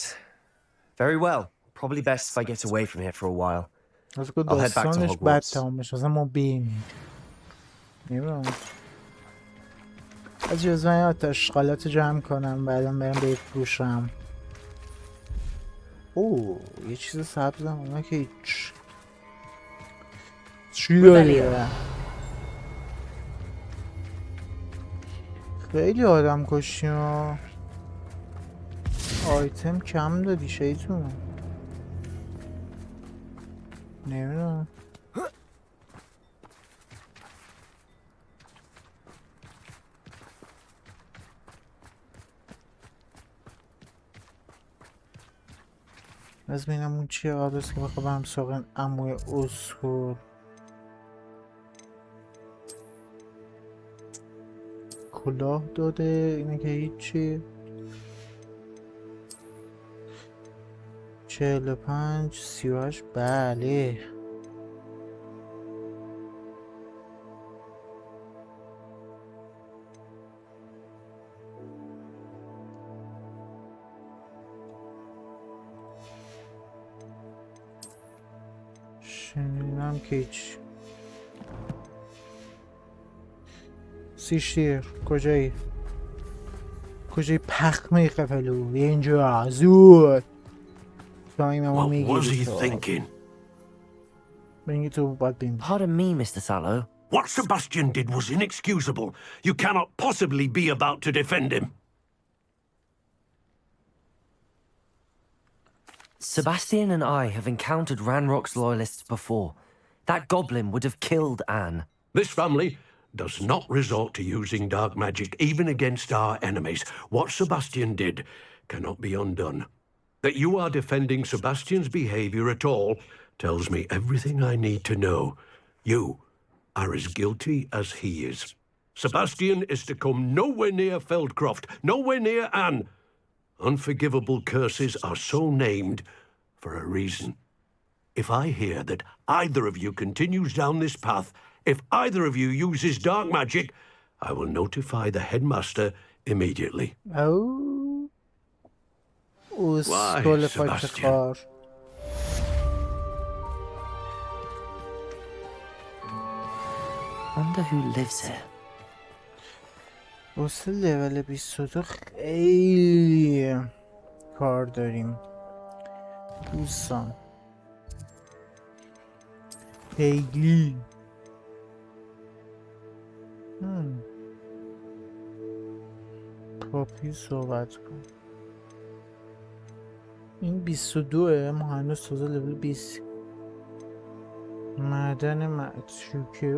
Very well. Probably best if I get away from here for a while. از که I'll head back to داستانش بد Hogwarts. تمام بشه. اصلا ما بیم. نمیدونم. از جزوه آتشغالات جمع کنم بعدم برم بفروشم. اوه یه چیز سبزم اونا که هیچ. چی داری؟ خیلی آدم کشیم ها. آیتم کم دادی شیطون. نمیدونم. از بینم اون چیه آدرس که بخواه برم ساقن عموی اسکول. کلاه داده اینه که هیچی. 45 38 بله. شنیدم که هیچ. سیشتیر کجایی؟ کجایی پخمه قفلو؟ اینجا زود تایممو What was he میگیری تو. thinking? بینگی تو باید بیم. Pardon me, Mr. Sallow. What Sebastian did was inexcusable. You cannot possibly be about to defend him. Sebastian and I have encountered Ranrock's loyalists before. That goblin would have killed Anne. This family does not resort to using dark magic even against our enemies. What Sebastian did cannot be undone. That you are defending Sebastian's behavior at all tells me everything I need to know. You are as guilty as he is. Sebastian is to come nowhere near Feldcroft, nowhere near Anne. Unforgivable curses are so named for a reason. If I hear that either of you continues down this path, if either of you uses dark magic, I will notify the headmaster immediately. Oh. Why, اسکل Sebastian? فاکر. Wonder who lives here. واسه لول 22 خیلی کار داریم دوستان، خیلی. پاپی صحبت کن. این 22 ما هنوز تازه لول 20. معدن متروکه.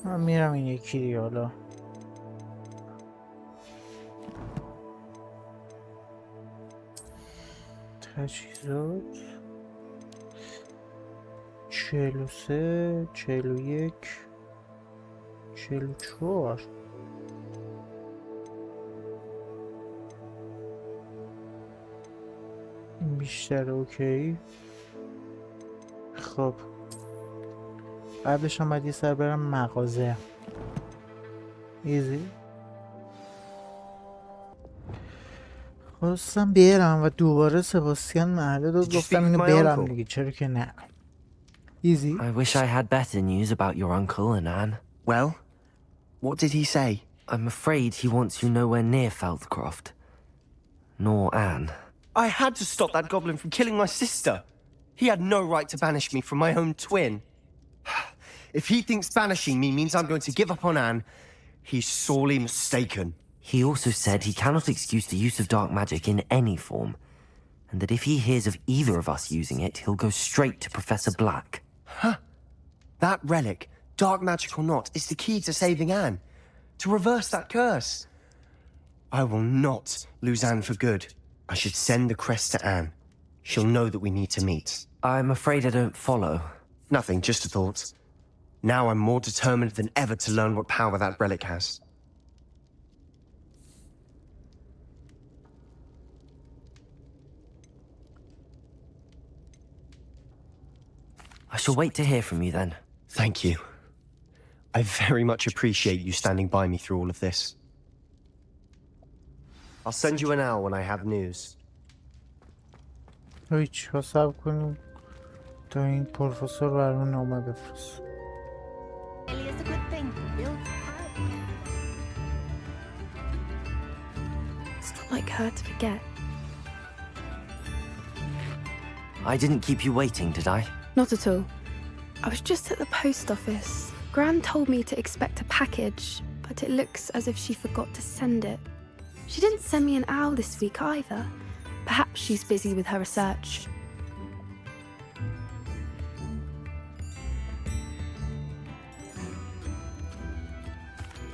من میرم این یکی دیگه. حالا تجهیزات 43 41 44. این بیشتر. اوکی. خب قبلش هم باید یه سر برم مغازه. ایزی. خواستم برم و دوباره سباستیان محله داد، گفتم اینو برم دیگه، چرا که نه. ایزی. I wish I had better news about your uncle and Anne. Well, what did he say? I'm afraid he wants you nowhere near Feldcroft. Nor Anne. I had to stop that goblin from killing my sister. He had no right to banish me from my own twin. If he thinks banishing me means I'm going to give up on Anne, he's sorely mistaken. He also said he cannot excuse the use of dark magic in any form, and that if he hears of either of us using it, he'll go straight to Professor Black. Huh? That relic, dark magic or not, is the key to saving Anne. To reverse that curse. I will not lose Anne for good. I should send the crest to Anne. She'll know that we need to meet. I'm afraid I don't follow. Nothing, just a thought. Now I'm more determined than ever to learn what power that relic has. I shall wait to hear from you then. Thank you. I very much appreciate you standing by me through all of this. I'll send you an hour when I have news. هیچ حساب کنیم تا این پروفسور برامون نامه بفرست. It's not like her to forget. I didn't keep you waiting, did I? Not at all. I was just at the post office. Gran told me to expect a package, but it looks as if she forgot to send it. She didn't send me an owl this week either. Perhaps she's busy with her research.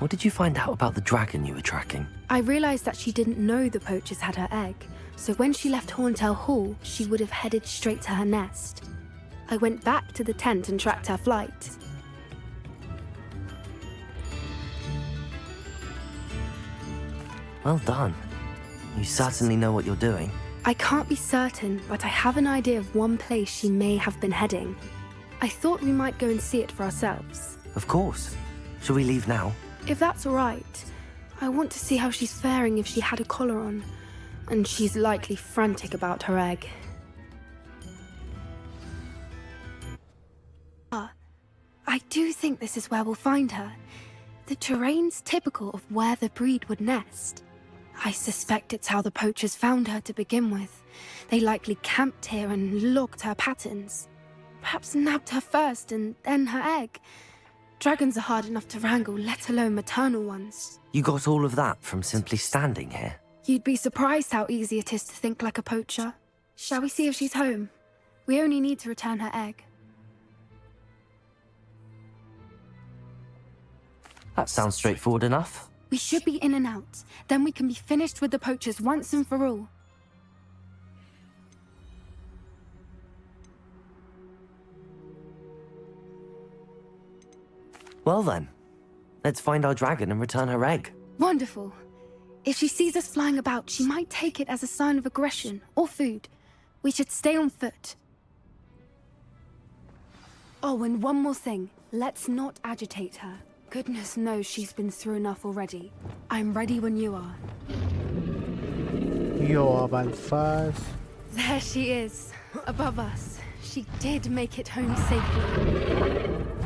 What did you find out about the dragon you were tracking? I realised that she didn't know the poachers had her egg, so when she left Horntail Hall, she would have headed straight to her nest. I went back to the tent and tracked her flight. Well done. You certainly know what you're doing. I can't be certain, but I have an idea of one place she may have been heading. I thought we might go and see it for ourselves. Of course. Shall we leave now? If that's all right, I want to see how she's faring if she had a collar on. And she's likely frantic about her egg. I do think this is where we'll find her. The terrain's typical of where the breed would nest. I suspect it's how the poachers found her to begin with. They likely camped here and logged her patterns. Perhaps nabbed her first and then her egg. Dragons are hard enough to wrangle, let alone maternal ones. You got all of that from simply standing here? You'd be surprised how easy it is to think like a poacher. Shall we see if she's home? We only need to return her egg. That sounds straightforward enough. We should be in and out. Then we can be finished with the poachers once and for all. Well then, let's find our dragon and return her egg. Wonderful. If she sees us flying about, she might take it as a sign of aggression or food. We should stay on foot. Oh, and one more thing. Let's not agitate her. Goodness knows she's been through enough already. I'm ready when you are. یا ابوالفضل. There she is, above us. She did make it home safely.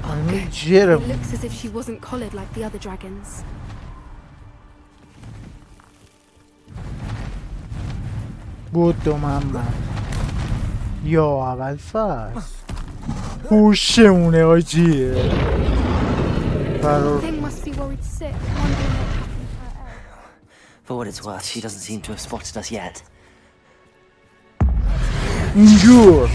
همین It جرم. looks as if she wasn't collared like the other dragons. بودو محمد. یا ابوالفضل. هوشمونه آجی. فرار. Thing must be worried sick, wondering what happened to her egg. For what it's worth, she doesn't seem to have spotted us yet. اینجور.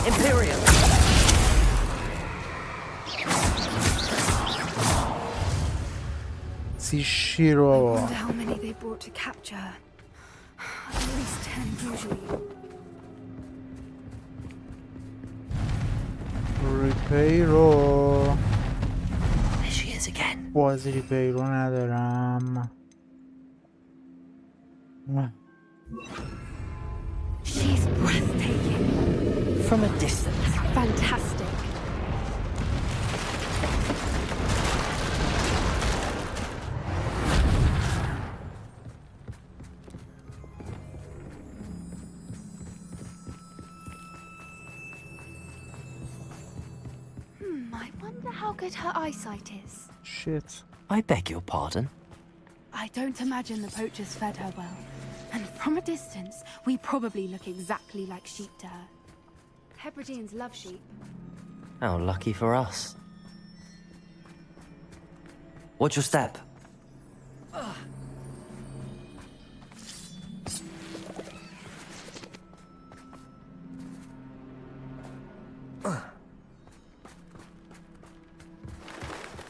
Imperium! شیر I بابا. wonder how many they brought to capture her. At least 10 usually. ریپیرو. There she is again. باز ریپیرو ندارم. She's breathtaking. From a distance. Fantastic. I wonder how good her eyesight is. Shit. I beg your pardon. I don't imagine the poachers fed her well. And from a distance, we probably look exactly like sheep to her. Hebrideans love sheep. How lucky for us. Watch your step.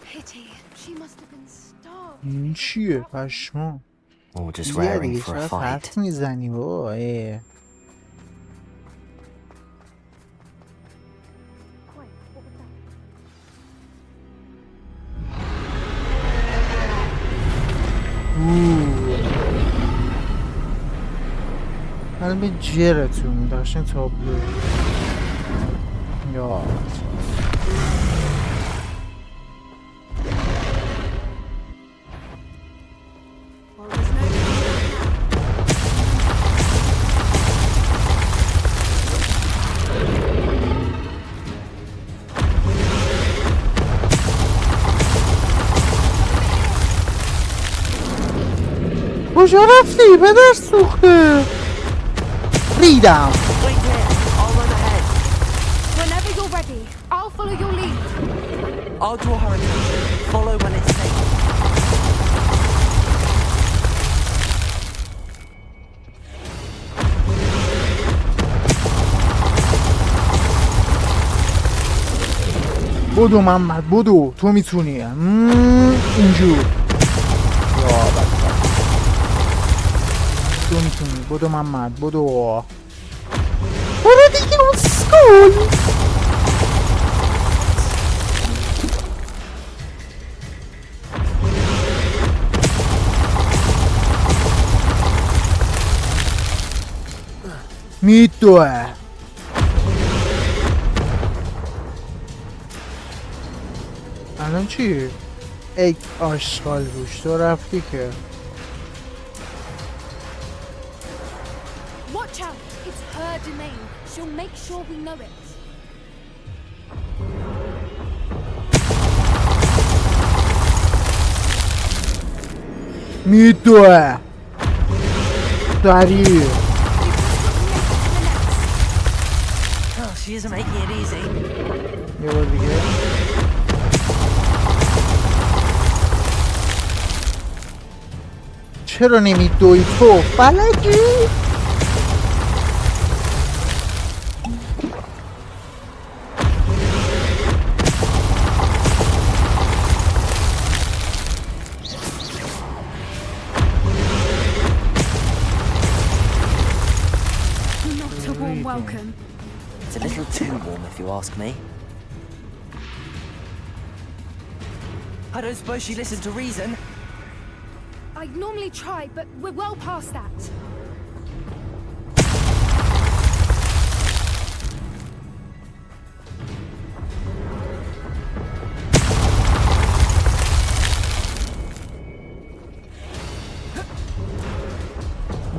Pity. She must have been starved. این چیه پشما؟ Or just بیا raring دیگه for a چرا fight. حرف میزنی بابا. قلب جرتون داشتین تابلو. یا Well, there's no کجا رفتی؟ پدر سوخته. ریدم. Wait here. I'll run ahead. Whenever you're ready, I'll follow your lead. I'll draw her attention. Follow when it's safe. بدو محمد بدو. تو میتونی. اینجور. یا بدبخت. تو میتونی. بدو محمد بدو. برو دیگه اسکول. میدوه. الان چی؟ ای آشغال روش تو رفتی که. Watch out! It's her domain. She'll make sure we know it. میدوه. سریع. Oh, she isn't making it easy. یه بار دیگه. چرا نمیدوی تو فلکی؟ Not a warm welcome. It's a little too warm, if you ask me. I don't suppose she listened to reason. I'd normally try, but we're well past that.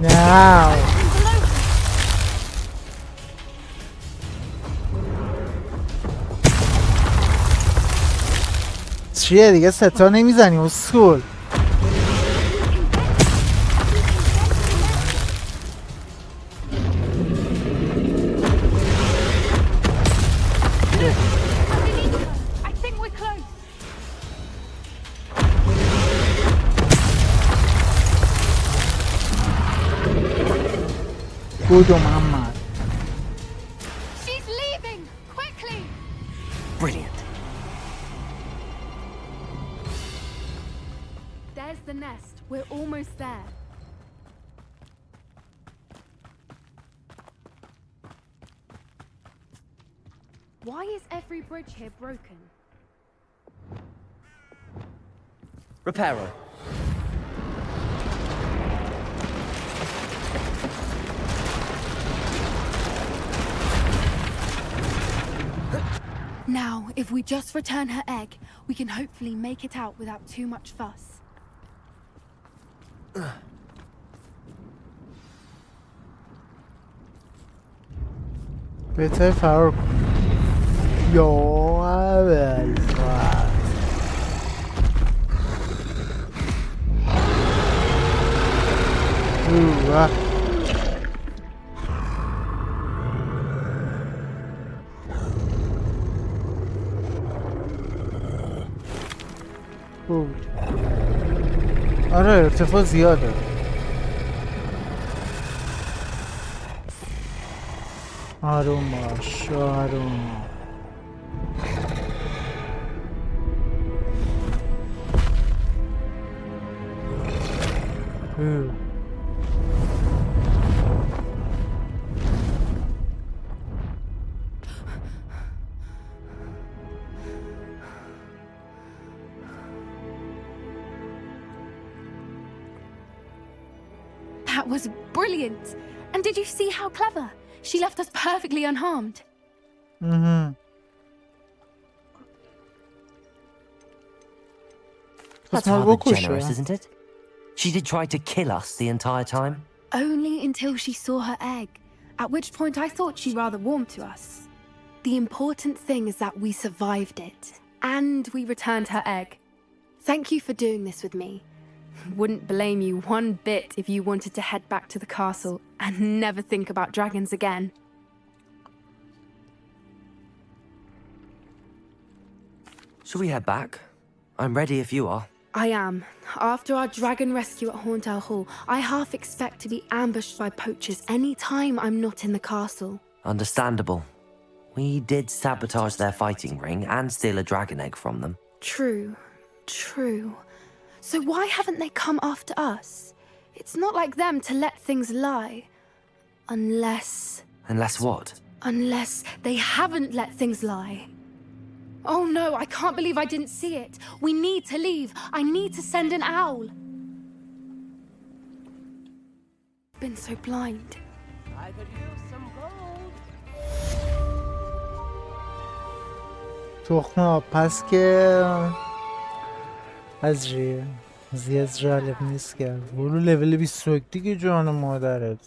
Now. چیه دیگه ستا نمیزنی اسکول؟ I think we're close. بودو محمد. She's leaving! Quickly! Brilliant. There's the nest. We're almost there. Why is every bridge here broken? Reparo. Now, if we just return her egg, we can hopefully make it out without too much fuss. بهتر فرار کن. یا اول بود. آره ارتفاع زیاده. آروم باش آروم. That was brilliant! And did you see how clever? She left us perfectly unharmed. That's rather generous, isn't it? She did try to kill us the entire time. Only until she saw her egg, at which point I thought she rather warmed to us. The important thing is that we survived it, and we returned her egg. Thank you for doing this with me. Wouldn't blame you one bit if you wanted to head back to the castle and never think about dragons again. Shall we head back? I'm ready if you are. I am. After our dragon rescue at Hauntow Hall, I half expect to be ambushed by poachers any time I'm not in the castle. Understandable. We did sabotage their fighting ring and steal a dragon egg from them. True. True. So why haven't they come after us? It's not like them to let things lie. Unless... Unless what? Unless they haven't let things lie. Oh no, I can't believe I didn't see it. We need to leave. I need to send an owl. I've been so blind. I could use some gold. تخم آب پس که از ریه زیاد جالب نیست که برو لول 21 دیگه جان مادرت.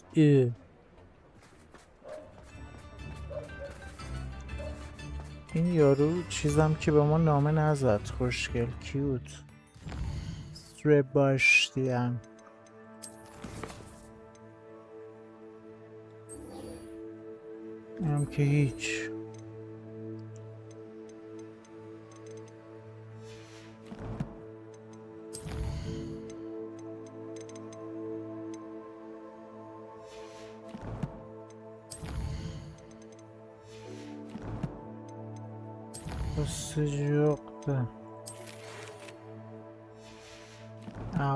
این یارو چیزم که به ما نامه نزد. خوشگل کیوت سرباشتیم. اینم که هیچ. بسته جغده.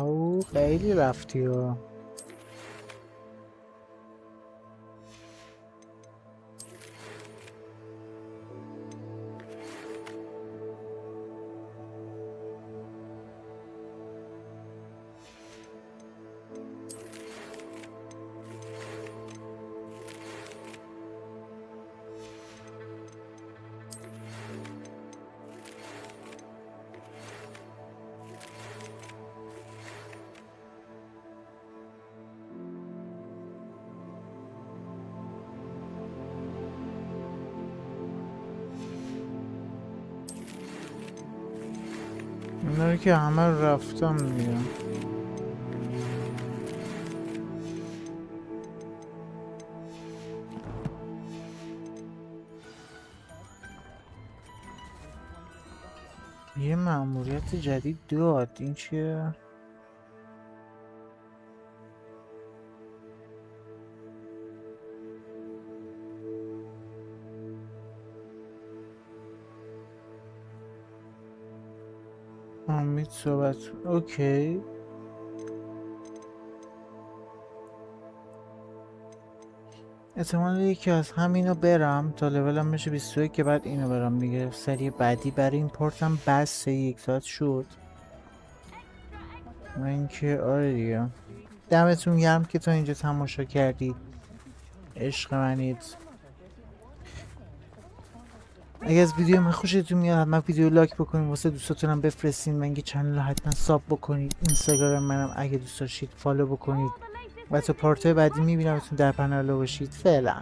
او خیلی رفتی ها. اینا رو که همه رو رفتم میگم. یه مأموریت جدید داد. این چیه؟ امید صحبت. اوکی. احتمال یکی از همینو برم تا لولم بشه 21 که بعد اینو برم دیگه. سری بعدی برای ایمپورتم بس 1 ساعت شد. و اینکه آره دیگه. دمتون گرم که تا اینجا تماشا کردید. عشق منید. اگه از ویدیو من خوشتون میاد حتما ویدیو لایک بکنید، واسه دوستاتونم بفرستین و اینکه چنل حتما ساب بکنید. اینستاگرام منم اگه دوست داشتید فالو بکنید و تا پارتای بعدی میبینمتون در پنل باشید. فعلا